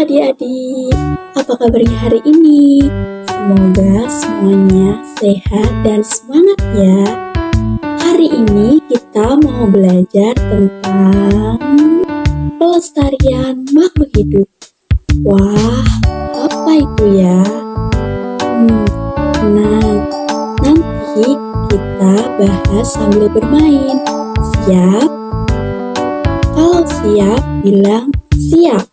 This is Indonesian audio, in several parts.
adik-adik, apa kabarnya hari ini? Semoga semuanya sehat dan semangat ya. Hari ini kita mau belajar tentang pelestarian makhluk hidup. Wah, apa itu ya? Tenang, nanti kita bahas sambil bermain. Siap? Kalau siap, bilang siap.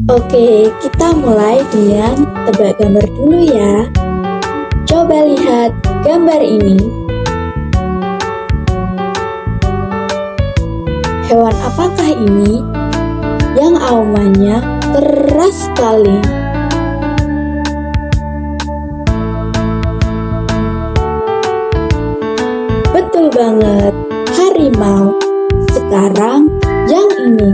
Oke, kita mulai dengan tebak gambar dulu ya. Coba lihat gambar ini. Hewan apakah ini yang aumanya keras sekali? Betul banget, harimau. Sekarang yang ini,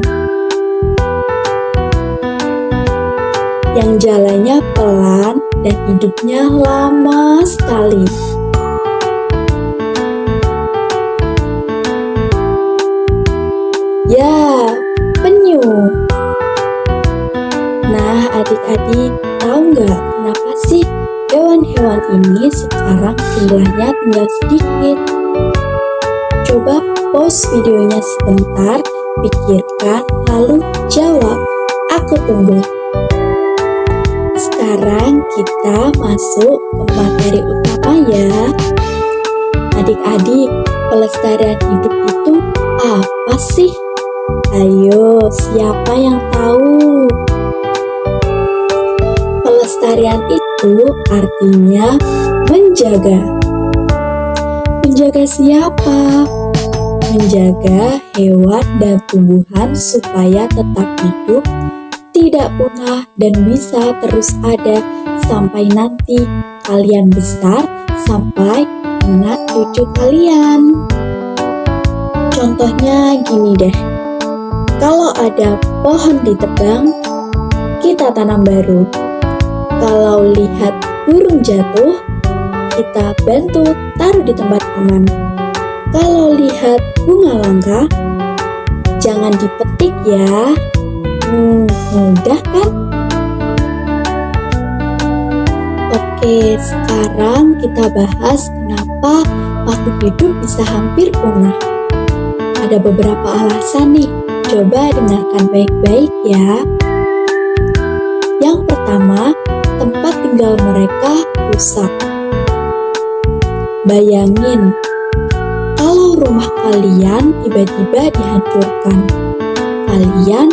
yang jalannya pelan dan hidupnya lama sekali. Ya, penyu. Nah, adik-adik, tahu nggak kenapa sih hewan-hewan ini sekarang jumlahnya tinggal sedikit? Coba pause videonya sebentar, pikirkan, lalu jawab. Aku tunggu. Sekarang kita masuk ke materi utama ya. Adik-adik, pelestarian hidup itu apa sih? Ayo, siapa yang tahu? Pelestarian itu artinya menjaga. Menjaga siapa? Menjaga hewan dan tumbuhan supaya tetap hidup, tidak punah, dan bisa terus ada sampai nanti kalian besar, sampai anak cucu kalian. Contohnya gini deh, kalau ada pohon ditebang, kita tanam baru. Kalau lihat burung jatuh, kita bantu taruh di tempat aman. Kalau lihat bunga langka, jangan dipetik ya. Mudah kan? Oke, sekarang kita bahas kenapa makhluk hidup bisa hampir punah. Ada beberapa alasan nih, coba dengarkan baik-baik ya. Yang pertama, tempat tinggal mereka rusak. Bayangin, kalau rumah kalian tiba-tiba dihancurkan, kalian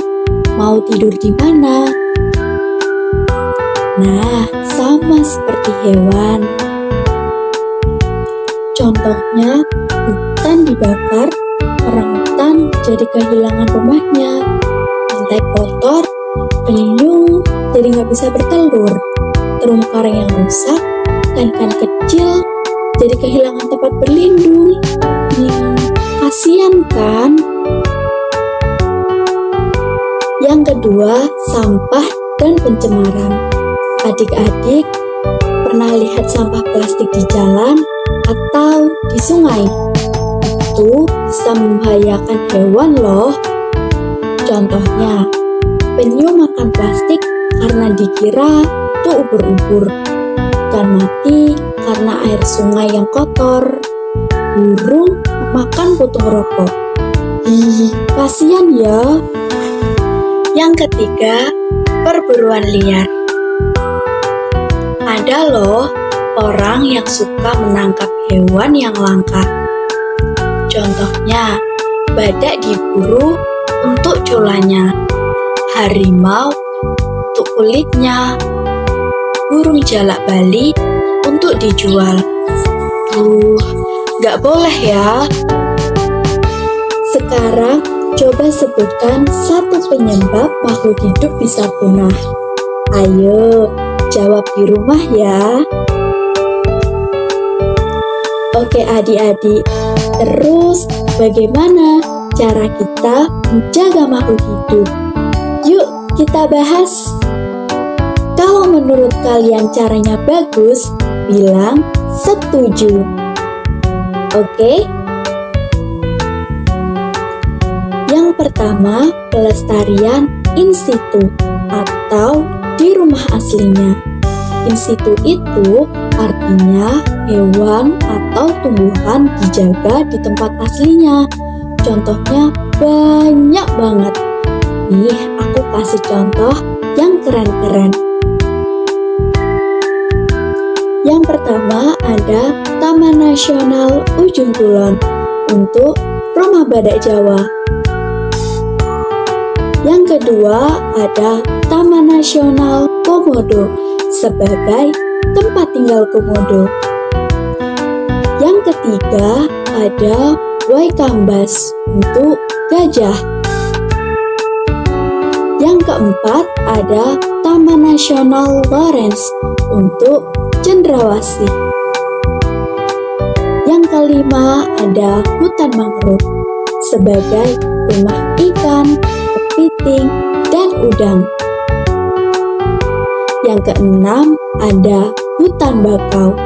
mau tidur di mana? Nah, sama seperti hewan. Contohnya, hutan dibakar, orangutan jadi kehilangan rumahnya. Pantai kotor, penyu jadi nggak bisa bertelur. Terumbu karang yang rusak, ikan-ikan kecil jadi kehilangan tempat berlindung. Kasian kan? Yang kedua, sampah dan pencemaran. Adik-adik, pernah lihat sampah plastik di jalan atau di sungai? Itu bisa membahayakan hewan loh. Contohnya, penyu makan plastik karena dikira itu ubur-ubur. Ikan mati karena air sungai yang kotor. Burung makan puntung rokok. Kasian ya. Yang ketiga, perburuan liar. Ada loh orang yang suka menangkap hewan yang langka. Contohnya, badak diburu untuk culanya, harimau untuk kulitnya, burung jalak Bali untuk dijual. Gak boleh ya. Sekarang coba sebutkan satu penyebab makhluk hidup bisa punah. Ayo, jawab di rumah ya. Oke adik-adik, terus bagaimana cara kita menjaga makhluk hidup? Yuk kita bahas. Kalau menurut kalian caranya bagus, bilang setuju. Oke? Yang pertama, pelestarian in situ atau di rumah aslinya. In situ itu artinya hewan atau tumbuhan dijaga di tempat aslinya. Contohnya banyak banget. Nih, aku kasih contoh yang keren-keren. Yang pertama ada Taman Nasional Ujung Kulon untuk rumah badak Jawa. Yang kedua ada Taman Nasional Komodo sebagai tempat tinggal komodo. Yang ketiga ada Waikambas untuk gajah. Yang keempat ada Taman Nasional Lawrence untuk cendrawasih. Yang kelima ada hutan mangrove sebagai rumah ikan, kepiting, dan udang. Yang keenam ada hutan bakau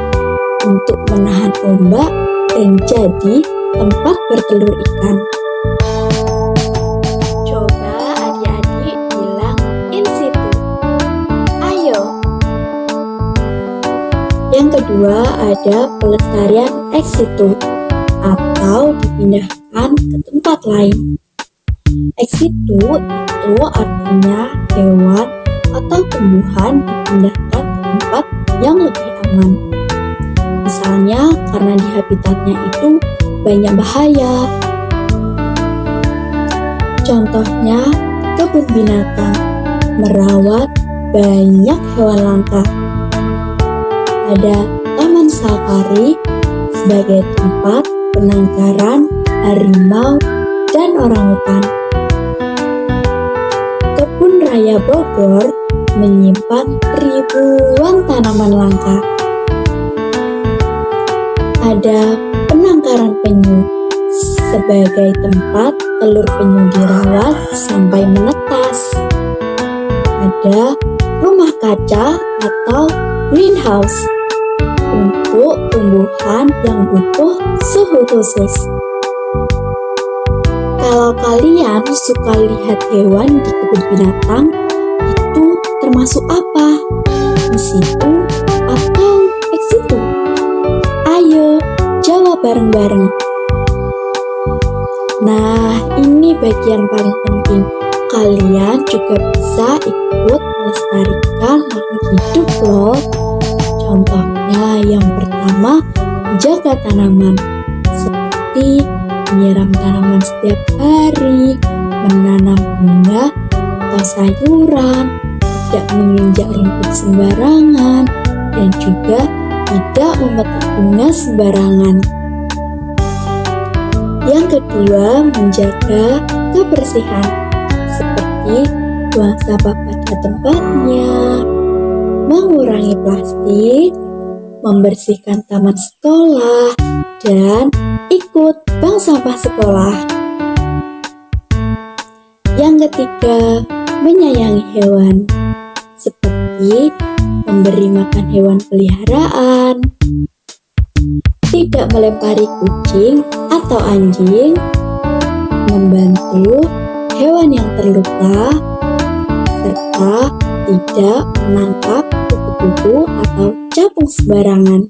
untuk menahan ombak dan jadi tempat bertelur ikan. Coba adik-adik bilang in situ. Ayo. Yang kedua ada pelestarian ex situ atau dipindahkan ke tempat lain. Ex situ itu artinya hewan atau tumbuhan dipindahkan ke tempat yang lebih aman. Misalnya karena di habitatnya itu banyak bahaya. Contohnya kebun binatang merawat banyak hewan langka. Ada taman safari sebagai tempat penangkaran harimau dan orangutan. Kebun Raya Bogor menyimpan ribuan tanaman langka. Ada penangkaran penyu sebagai tempat telur penyu dirawat sampai menetas. Ada rumah kaca atau greenhouse untuk tumbuhan yang butuh suhu khusus. Kalau kalian suka lihat hewan di kebun binatang, itu termasuk apa? Di situ atau ex situ? Ayo, jawab bareng-bareng. Nah, ini bagian paling penting. Kalian juga bisa ikut melestarikan makhluk hidup loh. Contohnya yang pertama, jaga tanaman. Seperti menyiram tanaman setiap hari, menanam bunga atau sayuran, tidak menginjak rumput sembarangan, dan juga tidak memetik bunga sembarangan. Yang kedua, menjaga kebersihan, seperti buang sampah pada tempatnya, mengurangi plastik, membersihkan taman sekolah, dan ikut bank sampah sekolah. Yang ketiga, menyayangi hewan, seperti memberi makan hewan peliharaan, tidak melempari kucing atau anjing, membantu hewan yang terluka, serta tidak menangkap kupu-kupu atau capung sembarangan.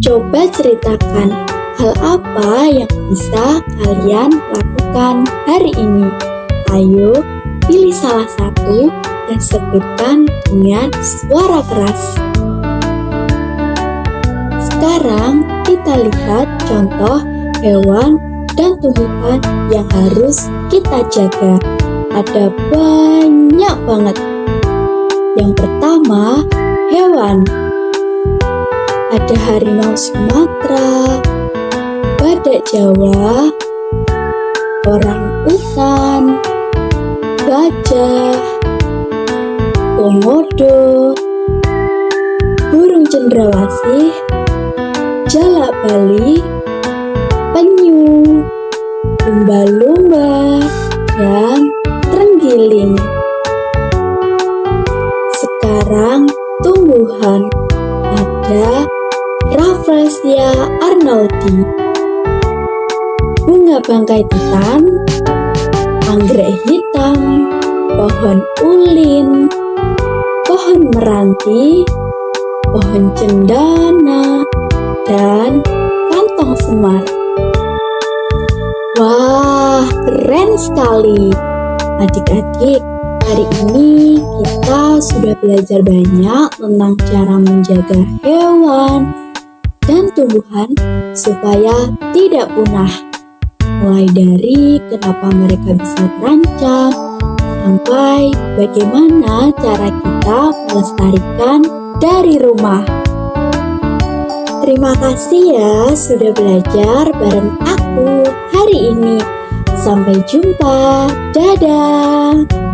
Coba ceritakan hal apa yang bisa kalian lakukan hari ini. Ayo pilih salah satu dan sebutkan dengan suara keras. Sekarang kita lihat contoh hewan dan tumbuhan yang harus kita jaga. Ada banyak banget. Yang pertama, hewan. Ada harimau Sumatera, badak Jawa, orangutan, gajah, komodo, burung cendrawasih, jalak Bali, penyu, lumba-lumba, dan terenggiling. Sekarang tumbuhan. Ada Rafflesia arnoldii, bunga bangkai titan, anggrek hitam, pohon ulin, pohon meranti, pohon cendana, dan kantong semar. Wah, keren sekali! Adik-adik, hari ini kita sudah belajar banyak tentang cara menjaga hewan dan tumbuhan supaya tidak punah. Mulai dari kenapa mereka bisa terancam, sampai bagaimana cara kita melestarikan dari rumah. Terima kasih ya sudah belajar bareng aku hari ini. Sampai jumpa. Dadah.